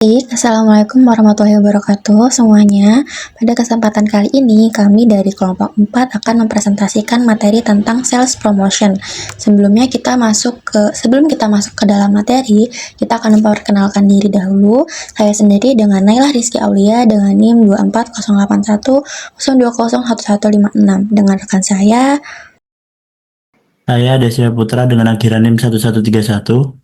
Assalamualaikum warahmatullahi wabarakatuh semuanya. Pada kesempatan kali ini, kami dari kelompok 4 akan mempresentasikan materi tentang sales promotion. Sebelum kita masuk ke dalam materi, kita akan memperkenalkan diri dahulu. Saya sendiri dengan Nailah Rizky Aulia dengan NIM 2408102011156. Dengan rekan saya, Saya Desya Putra dengan akhiran NIM 1131.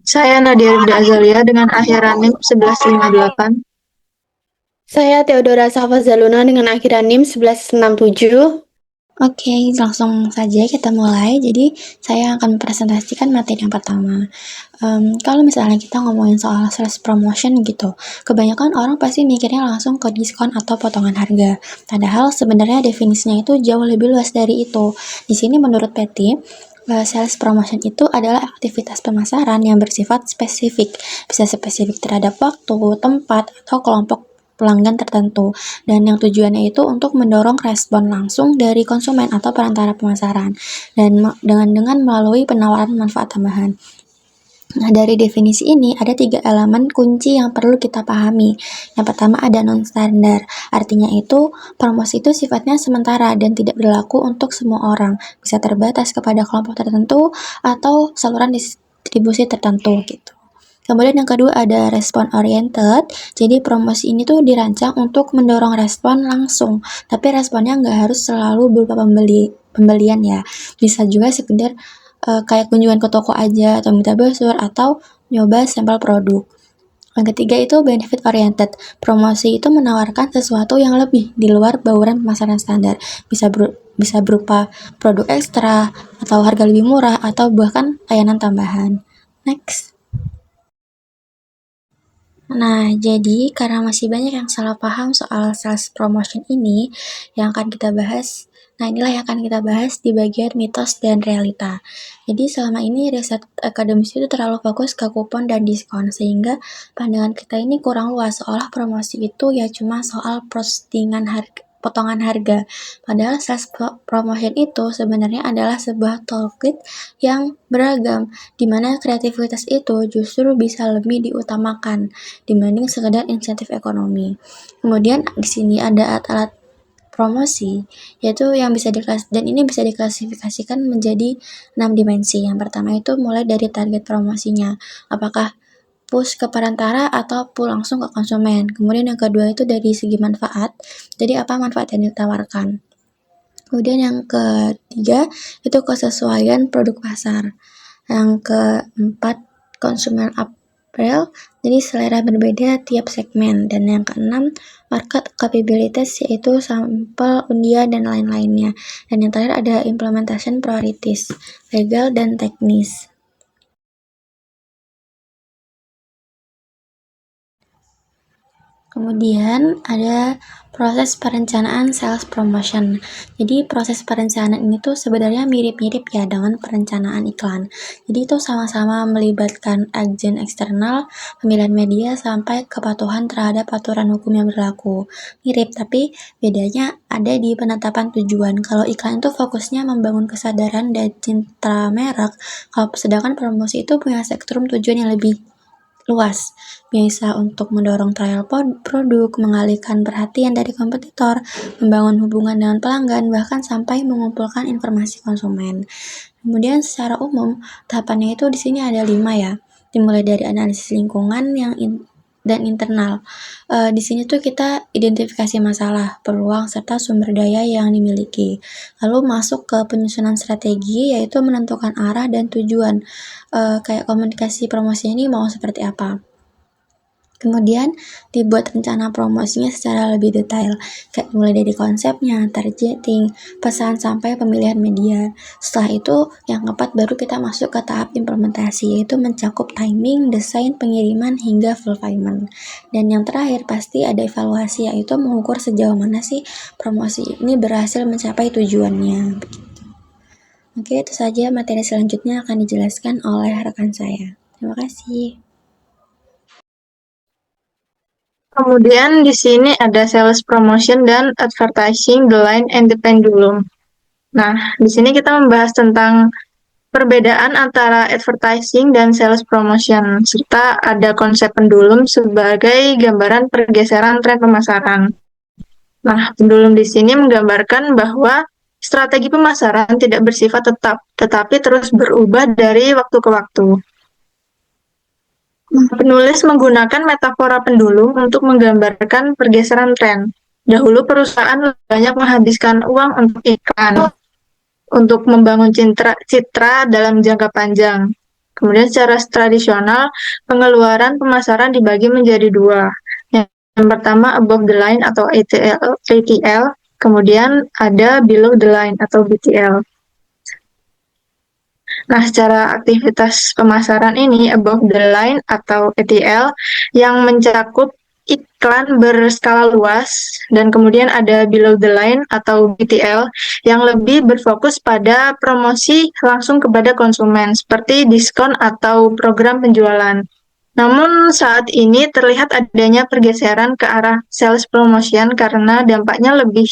Saya Nadia Rifda Azalia dengan akhiran NIM 1158. Saya Theodora Safazaluna dengan akhiran NIM 1167. Oke, langsung saja kita mulai. Jadi, saya akan mempresentasikan materi yang pertama. Kalau misalnya kita ngomongin soal sales promotion gitu, kebanyakan orang pasti mikirnya langsung ke diskon atau potongan harga. Padahal sebenarnya definisinya itu jauh lebih luas dari itu. Di sini menurut Patty, sales promotion itu adalah aktivitas pemasaran yang bersifat spesifik. Bisa spesifik terhadap waktu, tempat, atau kelompok pelanggan tertentu, dan yang tujuannya itu untuk mendorong respon langsung dari konsumen atau perantara pemasaran, dan dengan melalui penawaran manfaat tambahan. Nah, dari definisi ini ada 3 elemen kunci yang perlu kita pahami. Yang pertama ada non-standar, artinya itu promosi itu sifatnya sementara dan tidak berlaku untuk semua orang, bisa terbatas kepada kelompok tertentu atau saluran distribusi tertentu gitu. Kemudian yang kedua ada respon oriented, jadi promosi ini tuh dirancang untuk mendorong respon langsung, tapi responnya nggak harus selalu berupa pembelian ya, bisa juga sekedar kayak kunjungan ke toko aja, atau minta brosur, atau nyoba sampel produk. Yang ketiga itu benefit oriented, promosi itu menawarkan sesuatu yang lebih di luar bauran pemasaran standar, bisa berupa produk ekstra, atau harga lebih murah, atau bahkan layanan tambahan. Next. Nah, jadi karena masih banyak yang salah paham soal sales promotion ini yang akan kita bahas. Nah, inilah yang akan kita bahas di bagian mitos dan realita. Jadi selama ini riset akademis itu terlalu fokus ke kupon dan diskon, sehingga pandangan kita ini kurang luas, seolah promosi itu ya cuma soal potongan harga. Padahal sales promotion itu sebenarnya adalah sebuah toolkit yang beragam, di mana kreativitas itu justru bisa lebih diutamakan dibanding sekedar insentif ekonomi. Kemudian di sini ada alat promosi, yaitu yang bisa diklasifikasikan menjadi 6 dimensi. Yang pertama itu mulai dari target promosinya, apakah push ke perantara atau pull langsung ke konsumen. Kemudian yang kedua itu dari segi manfaat, jadi apa manfaat yang ditawarkan. Kemudian yang ketiga itu kesesuaian produk pasar. Yang keempat consumer appeal, jadi selera berbeda tiap segmen. Dan yang keenam market capabilities, yaitu sampel undian dan lain-lainnya. Dan yang terakhir ada implementation priorities, legal dan teknis. Kemudian ada proses perencanaan sales promotion. Jadi proses perencanaan ini tuh sebenarnya mirip-mirip ya dengan perencanaan iklan. Jadi itu sama-sama melibatkan agen eksternal, pemilihan media, sampai kepatuhan terhadap aturan hukum yang berlaku. Mirip, tapi bedanya ada di penetapan tujuan. Kalau iklan itu fokusnya membangun kesadaran dan cinta merek, sedangkan promosi itu punya spektrum tujuan yang lebih luas, bisa untuk mendorong trial produk, mengalihkan perhatian dari kompetitor, membangun hubungan dengan pelanggan, bahkan sampai mengumpulkan informasi konsumen. Kemudian secara umum, tahapannya itu di sini ada 5 ya, dimulai dari analisis lingkungan dan internal. Di sini tuh kita identifikasi masalah, peluang, serta sumber daya yang dimiliki. Lalu masuk ke penyusunan strategi, yaitu menentukan arah dan tujuan. Kayak komunikasi promosinya ini mau seperti apa. Kemudian dibuat rencana promosinya secara lebih detail, kayak mulai dari konsepnya, targeting, pesan, sampai pemilihan media. Setelah itu, yang keempat baru kita masuk ke tahap implementasi, yaitu mencakup timing, desain, pengiriman, hingga fulfillment. Dan yang terakhir pasti ada evaluasi, yaitu mengukur sejauh mana sih promosi ini berhasil mencapai tujuannya. Oke, itu saja materi selanjutnya akan dijelaskan oleh rekan saya. Terima kasih. Kemudian di sini ada sales promotion dan advertising, the line and the pendulum. Nah, di sini kita membahas tentang perbedaan antara advertising dan sales promotion, serta ada konsep pendulum sebagai gambaran pergeseran tren pemasaran. Nah, pendulum di sini menggambarkan bahwa strategi pemasaran tidak bersifat tetap, tetapi terus berubah dari waktu ke waktu. Penulis menggunakan metafora pendulum untuk menggambarkan pergeseran tren. Dahulu perusahaan lebih banyak menghabiskan uang untuk iklan, untuk membangun citra dalam jangka panjang. Kemudian secara tradisional, pengeluaran pemasaran dibagi menjadi dua. Yang pertama above the line atau ATL, kemudian ada below the line atau BTL. Nah, secara aktivitas pemasaran ini, above the line atau ATL yang mencakup iklan berskala luas, dan kemudian ada below the line atau BTL yang lebih berfokus pada promosi langsung kepada konsumen, seperti diskon atau program penjualan. Namun saat ini terlihat adanya pergeseran ke arah sales promotion karena dampaknya lebih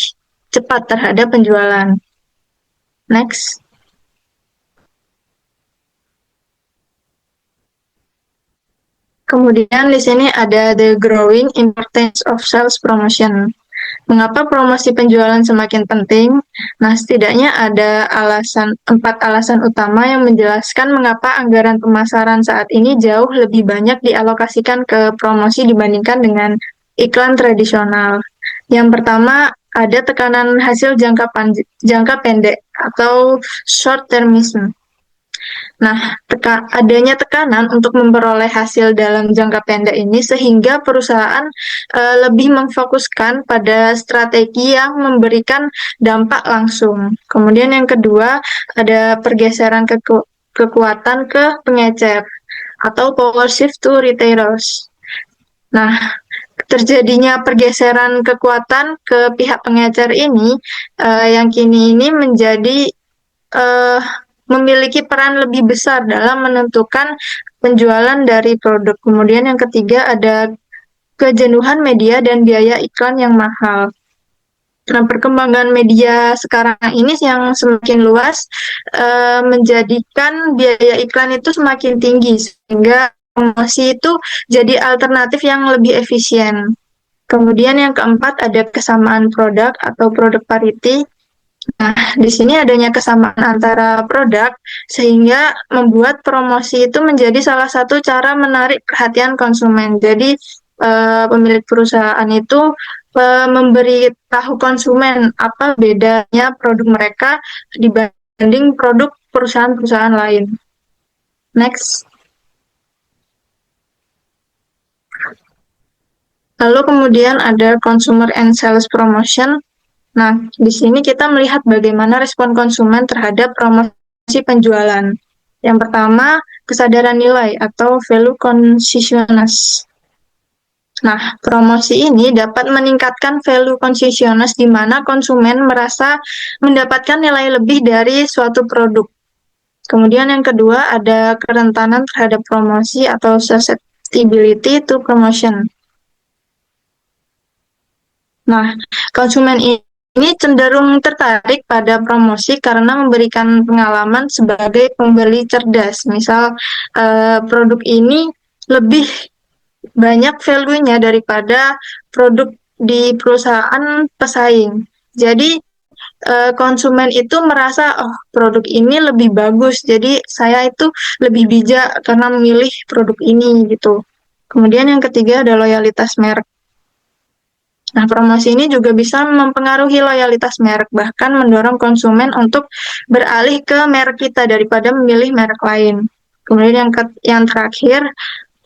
cepat terhadap penjualan. Next. Kemudian di sini ada the growing importance of sales promotion. Mengapa promosi penjualan semakin penting? Nah, setidaknya ada 4 alasan utama yang menjelaskan mengapa anggaran pemasaran saat ini jauh lebih banyak dialokasikan ke promosi dibandingkan dengan iklan tradisional. Yang pertama, ada tekanan hasil jangka pendek atau short termism. Nah, adanya tekanan untuk memperoleh hasil dalam jangka pendek ini sehingga perusahaan lebih memfokuskan pada strategi yang memberikan dampak langsung. Kemudian yang kedua, ada pergeseran kekuatan ke pengecer atau power shift to retailers. Nah, terjadinya pergeseran kekuatan ke pihak pengecer ini yang kini ini menjadi memiliki peran lebih besar dalam menentukan penjualan dari produk. Kemudian yang ketiga ada kejenuhan media dan biaya iklan yang mahal. Nah, perkembangan media sekarang ini yang semakin luas menjadikan biaya iklan itu semakin tinggi, sehingga promosi itu jadi alternatif yang lebih efisien. Kemudian yang keempat ada kesamaan produk atau product parity. Nah, di sini adanya kesamaan antara produk sehingga membuat promosi itu menjadi salah satu cara menarik perhatian konsumen. Jadi pemilik perusahaan itu memberitahu konsumen apa bedanya produk mereka dibanding produk perusahaan-perusahaan lain. Next. Lalu kemudian ada consumer and sales promotion. Nah, di sini kita melihat bagaimana respon konsumen terhadap promosi penjualan. Yang pertama, kesadaran nilai atau value consciousness. Nah, promosi ini dapat meningkatkan value consciousness di mana konsumen merasa mendapatkan nilai lebih dari suatu produk. Kemudian yang kedua, ada kerentanan terhadap promosi atau susceptibility to promotion. Nah, konsumen ini cenderung tertarik pada promosi karena memberikan pengalaman sebagai pembeli cerdas. Misal, produk ini lebih banyak value-nya daripada produk di perusahaan pesaing. Jadi, konsumen itu merasa, oh, produk ini lebih bagus, jadi saya itu lebih bijak karena memilih produk ini, gitu. Kemudian yang ketiga ada loyalitas merek. Nah, promosi ini juga bisa mempengaruhi loyalitas merek, bahkan mendorong konsumen untuk beralih ke merek kita daripada memilih merek lain. Kemudian yang terakhir,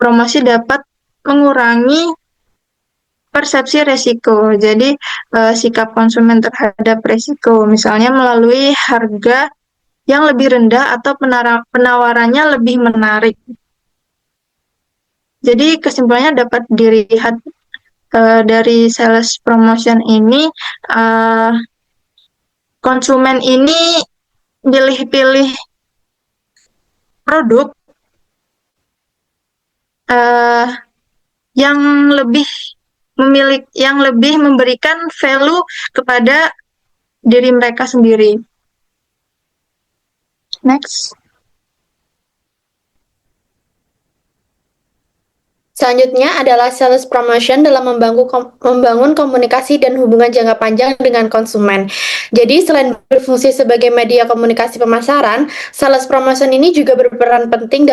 promosi dapat mengurangi persepsi resiko. Jadi, sikap konsumen terhadap resiko, misalnya melalui harga yang lebih rendah atau penawarannya lebih menarik. Jadi, kesimpulannya dapat dilihat dari sales promotion ini, konsumen ini pilih-pilih produk yang lebih memberikan value kepada diri mereka sendiri. Next. Selanjutnya adalah sales promotion dalam membangun komunikasi dan hubungan jangka panjang dengan konsumen. Jadi selain berfungsi sebagai media komunikasi pemasaran, sales promotion ini juga berperan penting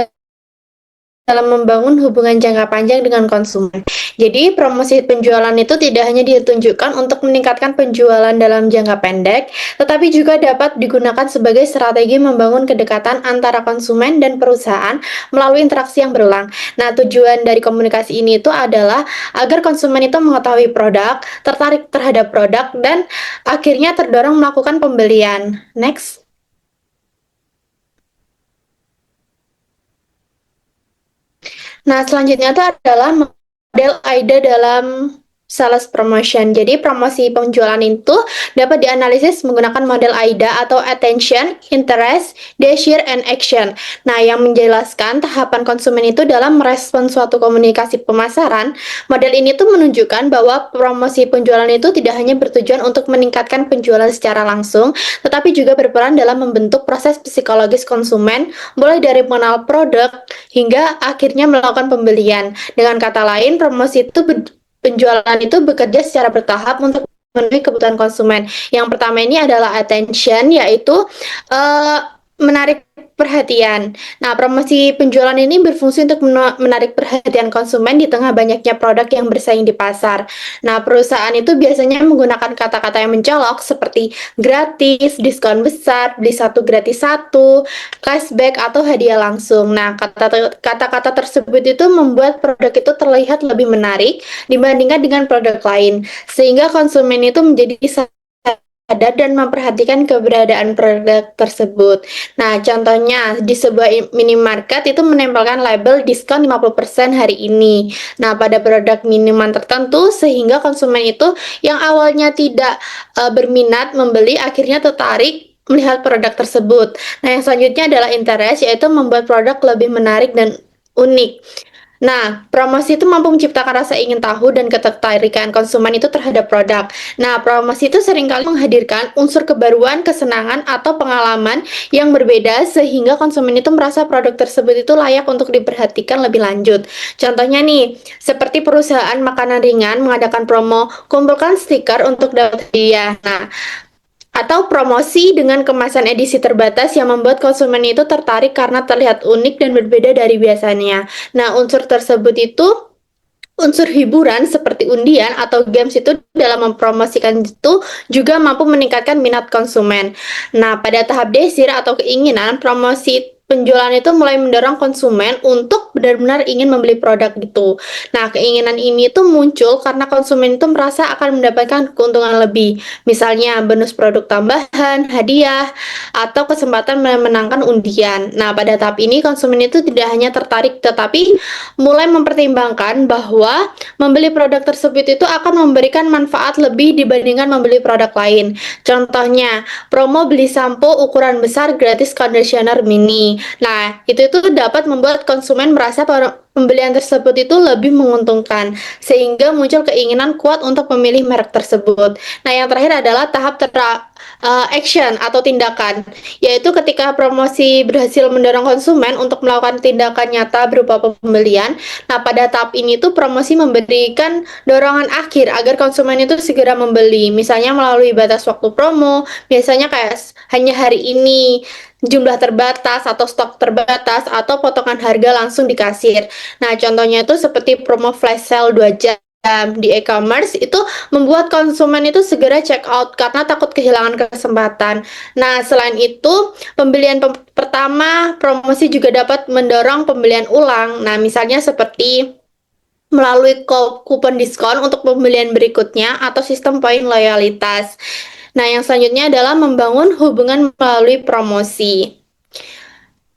dalam membangun hubungan jangka panjang dengan konsumen. Jadi, promosi penjualan itu tidak hanya ditunjukkan untuk meningkatkan penjualan dalam jangka pendek, tetapi juga dapat digunakan sebagai strategi membangun kedekatan antara konsumen dan perusahaan melalui interaksi yang berulang. Nah, tujuan dari komunikasi ini itu adalah agar konsumen itu mengetahui produk, tertarik terhadap produk, dan akhirnya terdorong melakukan pembelian. Next. Nah, selanjutnya itu adalah model AIDA dalam sales promotion. Jadi, promosi penjualan itu dapat dianalisis menggunakan model AIDA atau Attention, Interest, Desire, and Action. Nah, yang menjelaskan tahapan konsumen itu dalam merespon suatu komunikasi pemasaran. Model ini tuh menunjukkan bahwa promosi penjualan itu tidak hanya bertujuan untuk meningkatkan penjualan secara langsung, tetapi juga berperan dalam membentuk proses psikologis konsumen, mulai dari mengenal produk hingga akhirnya melakukan pembelian. Dengan kata lain, promosi itu penjualan itu bekerja secara bertahap untuk memenuhi kebutuhan konsumen. Yang pertama ini adalah attention, yaitu menarik perhatian. Nah, promosi penjualan ini berfungsi untuk menarik perhatian konsumen di tengah banyaknya produk yang bersaing di pasar. Nah, perusahaan itu biasanya menggunakan kata-kata yang mencolok seperti gratis, diskon besar, beli satu gratis satu, cashback, atau hadiah langsung. Nah, kata-kata tersebut itu membuat produk itu terlihat lebih menarik dibandingkan dengan produk lain, sehingga konsumen itu menjadi sadar dan memperhatikan keberadaan produk tersebut. Nah, contohnya di sebuah minimarket itu menempelkan label diskon 50% hari ini. Nah, pada produk minuman tertentu sehingga konsumen itu yang awalnya tidak berminat membeli akhirnya tertarik melihat produk tersebut. Nah, yang selanjutnya adalah interest, yaitu membuat produk lebih menarik dan unik. Nah, promosi itu mampu menciptakan rasa ingin tahu dan ketertarikan konsumen itu terhadap produk. Nah, promosi itu seringkali menghadirkan unsur kebaruan, kesenangan, atau pengalaman yang berbeda sehingga konsumen itu merasa produk tersebut itu layak untuk diperhatikan lebih lanjut. Contohnya nih, seperti perusahaan makanan ringan mengadakan promo, kumpulkan stiker untuk dapat hadiah. Nah, atau promosi dengan kemasan edisi terbatas yang membuat konsumen itu tertarik karena terlihat unik dan berbeda dari biasanya. Nah, unsur tersebut itu unsur hiburan seperti undian atau games itu dalam mempromosikan itu juga mampu meningkatkan minat konsumen. Nah, pada tahap desir atau keinginan, promosi penjualan itu mulai mendorong konsumen untuk benar-benar ingin membeli produk gitu. Nah, keinginan ini tuh muncul karena konsumen itu merasa akan mendapatkan keuntungan lebih. Misalnya bonus produk tambahan, hadiah, atau kesempatan memenangkan undian. Nah, pada tahap ini konsumen itu tidak hanya tertarik tetapi mulai mempertimbangkan bahwa membeli produk tersebut itu akan memberikan manfaat lebih dibandingkan membeli produk lain. Contohnya, promo beli sampo ukuran besar gratis conditioner mini. Nah, itu dapat membuat konsumen merasa pembelian tersebut itu lebih menguntungkan, sehingga muncul keinginan kuat untuk memilih merek tersebut. Nah, yang terakhir adalah tahap action atau tindakan, yaitu ketika promosi berhasil mendorong konsumen untuk melakukan tindakan nyata berupa pembelian. Nah, pada tahap ini tuh promosi memberikan dorongan akhir agar konsumen itu segera membeli, misalnya melalui batas waktu promo, biasanya kayak hanya hari ini, jumlah terbatas atau stok terbatas, atau potongan harga langsung di kasir. Nah, contohnya itu seperti promo flash sale 2 jam di e-commerce itu membuat konsumen itu segera check out karena takut kehilangan kesempatan. Nah, selain itu, pembelian pertama promosi juga dapat mendorong pembelian ulang. Nah, misalnya seperti melalui kupon diskon untuk pembelian berikutnya atau sistem poin loyalitas. Nah, yang selanjutnya adalah membangun hubungan melalui promosi.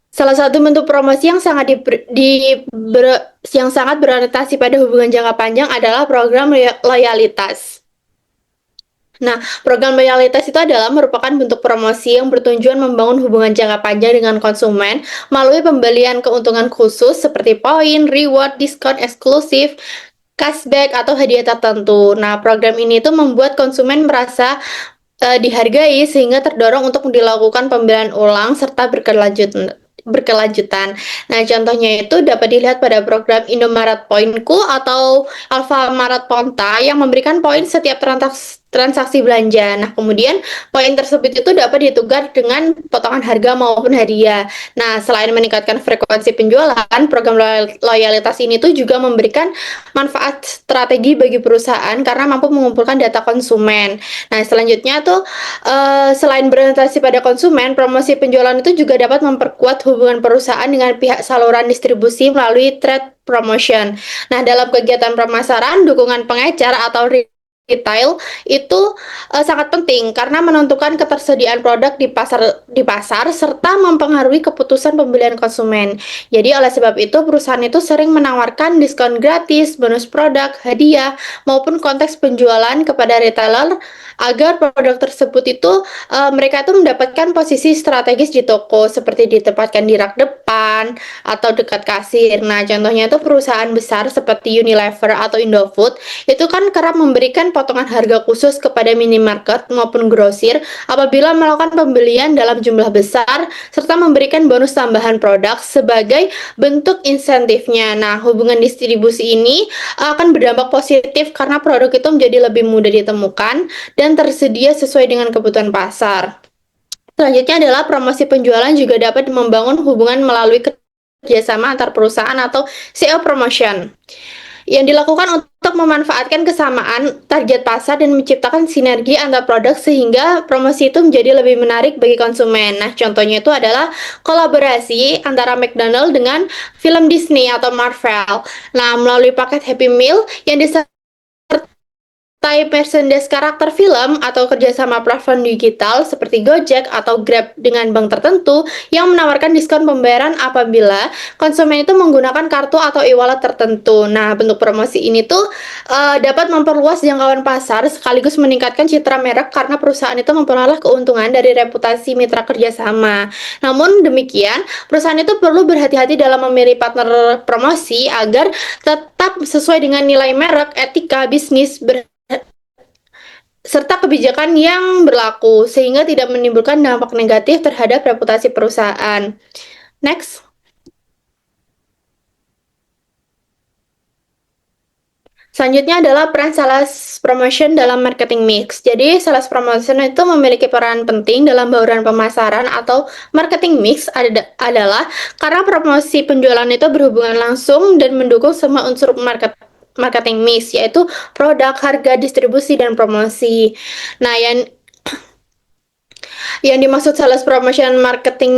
Salah satu bentuk promosi yang sangat berorientasi pada hubungan jangka panjang adalah program loyalitas. Nah, program loyalitas itu adalah merupakan bentuk promosi yang bertujuan membangun hubungan jangka panjang dengan konsumen melalui pembelian keuntungan khusus seperti poin, reward, diskon eksklusif, cashback, atau hadiah tertentu. Nah, program ini tuh membuat konsumen merasa dihargai sehingga terdorong untuk dilakukan pembelian ulang serta berkelanjutan. berkelanjutan. Nah, contohnya itu dapat dilihat pada program Indomaret Poinku atau Alfamaret Ponta yang memberikan poin setiap transaksi belanja. Nah, kemudian poin tersebut itu dapat ditukar dengan potongan harga maupun hadiah. Nah, selain meningkatkan frekuensi penjualan, program loyalitas ini tuh juga memberikan manfaat strategi bagi perusahaan karena mampu mengumpulkan data konsumen. Nah, selanjutnya tuh selain berorientasi pada konsumen, promosi penjualan itu juga dapat memperkuat hubungan perusahaan dengan pihak saluran distribusi melalui trade promotion. Nah, dalam kegiatan pemasaran, dukungan pengecer atau retail itu sangat penting karena menentukan ketersediaan produk di pasar serta mempengaruhi keputusan pembelian konsumen. Jadi oleh sebab itu perusahaan itu sering menawarkan diskon gratis, bonus produk, hadiah maupun konteks penjualan kepada retailer agar produk tersebut itu mereka itu mendapatkan posisi strategis di toko seperti ditempatkan di rak depan atau dekat kasir. Nah, contohnya itu perusahaan besar seperti Unilever atau Indofood itu kan kerap memberikan potongan harga khusus kepada minimarket maupun grosir apabila melakukan pembelian dalam jumlah besar serta memberikan bonus tambahan produk sebagai bentuk insentifnya. Nah, hubungan distribusi ini akan berdampak positif karena produk itu menjadi lebih mudah ditemukan dan tersedia sesuai dengan kebutuhan pasar. Selanjutnya adalah promosi penjualan juga dapat membangun hubungan melalui kerjasama antar perusahaan atau CEO promotion yang dilakukan untuk memanfaatkan kesamaan target pasar dan menciptakan sinergi antar produk sehingga promosi itu menjadi lebih menarik bagi konsumen. Nah, contohnya itu adalah kolaborasi antara McDonald dengan film Disney atau Marvel. Nah, melalui paket Happy Meal yang disertai merchandise karakter film atau kerjasama platform digital seperti Gojek atau Grab dengan bank tertentu yang menawarkan diskon pembayaran apabila konsumen itu menggunakan kartu atau e-wallet tertentu. Nah, bentuk promosi ini tuh dapat memperluas jangkauan pasar sekaligus meningkatkan citra merek karena perusahaan itu memperoleh keuntungan dari reputasi mitra kerjasama. Namun demikian, perusahaan itu perlu berhati-hati dalam memilih partner promosi agar tetap sesuai dengan nilai merek, etika bisnis, serta kebijakan yang berlaku sehingga tidak menimbulkan dampak negatif terhadap reputasi perusahaan. Next. Selanjutnya adalah peran sales promotion dalam marketing mix. Jadi, sales promotion itu memiliki peran penting dalam bauran pemasaran atau marketing mix adalah karena promosi penjualan itu berhubungan langsung dan mendukung semua unsur marketing mix, yaitu produk, harga, distribusi, dan promosi. Nah, yang dimaksud sales promotion marketing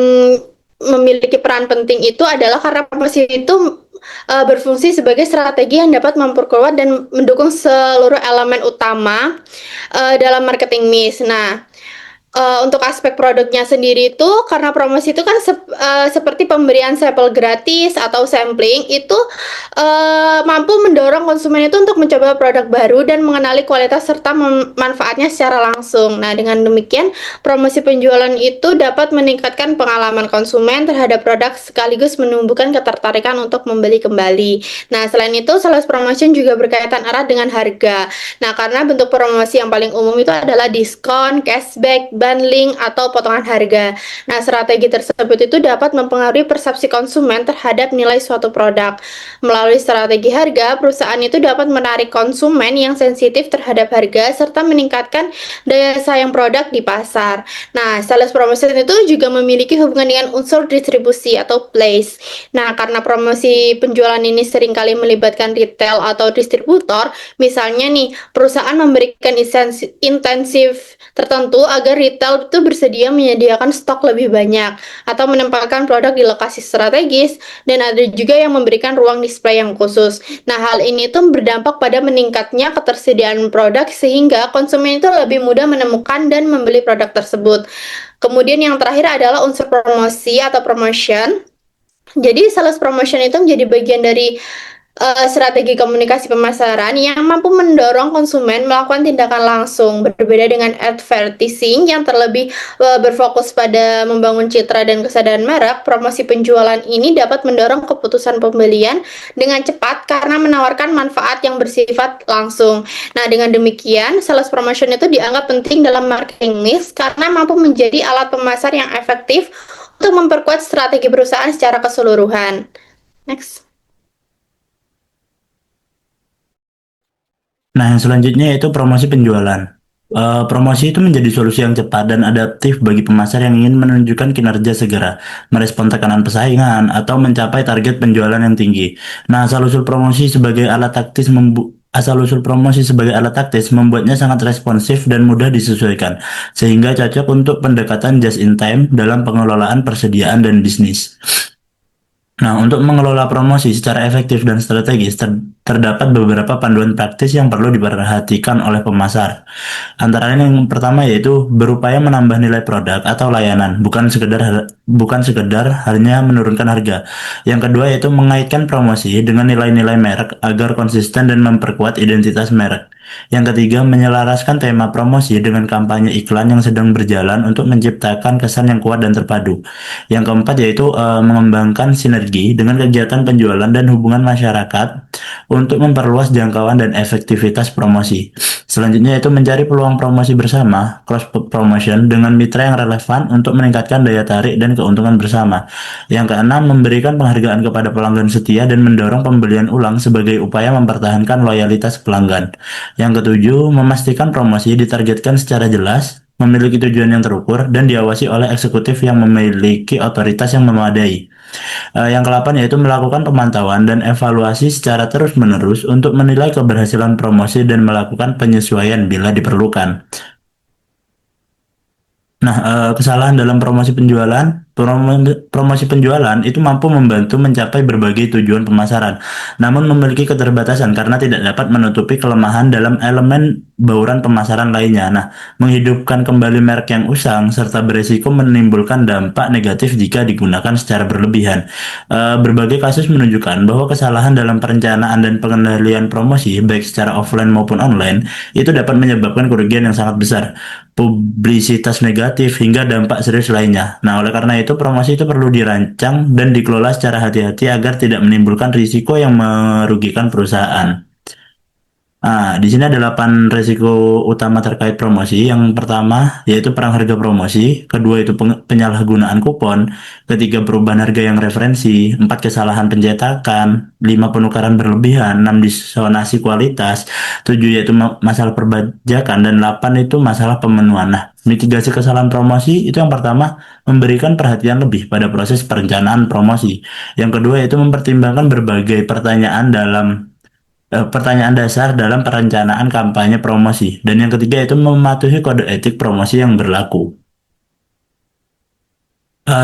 memiliki peran penting itu adalah karena promosi itu berfungsi sebagai strategi yang dapat memperkuat dan mendukung seluruh elemen utama dalam marketing mix. Nah, untuk aspek produknya sendiri itu karena promosi itu kan seperti pemberian sampel gratis atau sampling itu mampu mendorong konsumen itu untuk mencoba produk baru dan mengenali kualitas serta manfaatnya secara langsung. Nah, dengan demikian promosi penjualan itu dapat meningkatkan pengalaman konsumen terhadap produk sekaligus menumbuhkan ketertarikan untuk membeli kembali. Nah, selain itu sales promotion juga berkaitan erat dengan harga. Nah, karena bentuk promosi yang paling umum itu adalah diskon, cashback, bundling, atau potongan harga. Nah, strategi tersebut itu dapat mempengaruhi persepsi konsumen terhadap nilai suatu produk. Melalui strategi harga, perusahaan itu dapat menarik konsumen yang sensitif terhadap harga serta meningkatkan daya saing produk di pasar. Nah, sales promotion itu juga memiliki hubungan dengan unsur distribusi atau place. Nah, karena promosi penjualan ini seringkali melibatkan retail atau distributor, misalnya nih, perusahaan memberikan intensif tertentu agar retail itu bersedia menyediakan stok lebih banyak atau menempatkan produk di lokasi strategis, dan ada juga yang memberikan ruang display yang khusus. Nah, hal ini tuh berdampak pada meningkatnya ketersediaan produk sehingga konsumen itu lebih mudah menemukan dan membeli produk tersebut. Kemudian yang terakhir adalah unsur promosi atau promotion. Jadi sales promotion itu menjadi bagian dari strategi komunikasi pemasaran yang mampu mendorong konsumen melakukan tindakan langsung, berbeda dengan advertising yang terlebih berfokus pada membangun citra dan kesadaran merek. Promosi penjualan ini dapat mendorong keputusan pembelian dengan cepat karena menawarkan manfaat yang bersifat langsung. Nah, dengan demikian, sales promotion itu dianggap penting dalam marketing mix karena mampu menjadi alat pemasar yang efektif untuk memperkuat strategi perusahaan secara keseluruhan. Next. Nah, yang selanjutnya yaitu promosi penjualan. Promosi itu menjadi solusi yang cepat dan adaptif bagi pemasar yang ingin menunjukkan kinerja segera, merespon tekanan persaingan, atau mencapai target penjualan yang tinggi. Nah, asal-usul promosi sebagai alat taktis membuatnya sangat responsif dan mudah disesuaikan, sehingga cocok untuk pendekatan just in time dalam pengelolaan persediaan dan bisnis. Nah, untuk mengelola promosi secara efektif dan strategis, terdapat beberapa panduan praktis yang perlu diperhatikan oleh pemasar. Antara lain yang pertama yaitu berupaya menambah nilai produk atau layanan, bukan sekedar hanya menurunkan harga. Yang kedua yaitu mengaitkan promosi dengan nilai-nilai merek agar konsisten dan memperkuat identitas merek. Yang ketiga, menyelaraskan tema promosi dengan kampanye iklan yang sedang berjalan untuk menciptakan kesan yang kuat dan terpadu. Yang keempat yaitu mengembangkan sinergi dengan kegiatan penjualan dan hubungan masyarakat untuk memperluas jangkauan dan efektivitas promosi. Selanjutnya yaitu mencari peluang promosi bersama, cross promotion dengan mitra yang relevan untuk meningkatkan daya tarik dan keuntungan bersama. Yang keenam, memberikan penghargaan kepada pelanggan setia dan mendorong pembelian ulang sebagai upaya mempertahankan loyalitas pelanggan. Yang ketujuh, memastikan promosi ditargetkan secara jelas, memiliki tujuan yang terukur, dan diawasi oleh eksekutif yang memiliki otoritas yang memadai. Yang kedelapan yaitu melakukan pemantauan dan evaluasi secara terus-menerus untuk menilai keberhasilan promosi dan melakukan penyesuaian bila diperlukan. Nah, kesalahan dalam promosi penjualan, promosi penjualan itu mampu membantu mencapai berbagai tujuan pemasaran, namun memiliki keterbatasan karena tidak dapat menutupi kelemahan dalam elemen bauran pemasaran lainnya. Nah, menghidupkan kembali merek yang usang serta beresiko menimbulkan dampak negatif jika digunakan secara berlebihan. Berbagai kasus menunjukkan bahwa kesalahan dalam perencanaan dan pengendalian promosi, baik secara offline maupun online, itu dapat menyebabkan kerugian yang sangat besar, publisitas negatif, hingga dampak serius lainnya. Nah, oleh karena itu, promosi itu perlu dirancang dan dikelola secara hati-hati agar tidak menimbulkan risiko yang merugikan perusahaan. Di sini ada 8 risiko utama terkait promosi. Yang pertama yaitu perang harga promosi, kedua itu penyalahgunaan kupon, ketiga perubahan harga yang referensi, 4 kesalahan pencetakan, 5 penukaran berlebihan, 6 disonasi kualitas, 7 yaitu masalah perbajakan, dan 8 itu masalah pemenuhan. Nah, mitigasi kesalahan promosi itu yang pertama memberikan perhatian lebih pada proses perencanaan promosi. Yang kedua yaitu mempertimbangkan berbagai pertanyaan dasar dalam perencanaan kampanye promosi. Dan yang ketiga itu mematuhi kode etik promosi yang berlaku.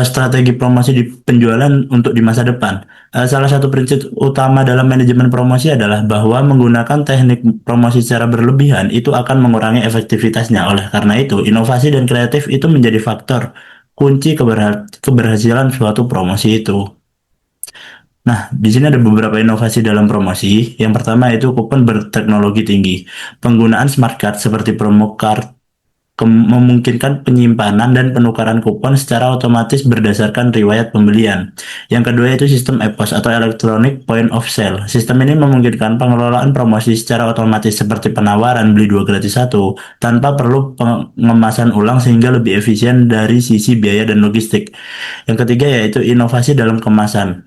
Strategi promosi di penjualan untuk di masa depan. Salah satu prinsip utama dalam manajemen promosi adalah bahwa menggunakan teknik promosi secara berlebihan itu akan mengurangi efektivitasnya. Oleh karena itu, inovasi dan kreatif itu menjadi faktor kunci keberhasilan suatu promosi itu. Nah, di sini ada beberapa inovasi dalam promosi. Yang pertama yaitu kupon berteknologi tinggi. Penggunaan smart card seperti promo card memungkinkan penyimpanan dan penukaran kupon secara otomatis berdasarkan riwayat pembelian. Yang kedua yaitu sistem EPOS atau Electronic Point of Sale. Sistem ini memungkinkan pengelolaan promosi secara otomatis seperti penawaran beli 2 gratis 1 tanpa perlu pengemasan ulang sehingga lebih efisien dari sisi biaya dan logistik. Yang ketiga yaitu inovasi dalam kemasan.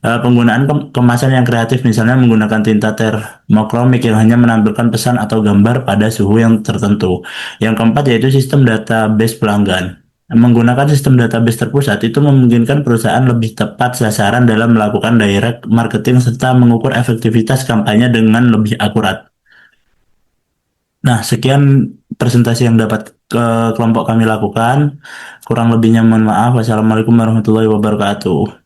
Penggunaan kemasan yang kreatif, misalnya menggunakan tinta termokromik yang hanya menampilkan pesan atau gambar pada suhu yang tertentu. Yang keempat yaitu sistem database pelanggan. Menggunakan sistem database terpusat itu memungkinkan perusahaan lebih tepat sasaran dalam melakukan direct marketing serta mengukur efektivitas kampanye dengan lebih akurat. Nah, sekian presentasi yang dapat kelompok kami lakukan. Kurang lebihnya mohon maaf. Wassalamualaikum warahmatullahi wabarakatuh.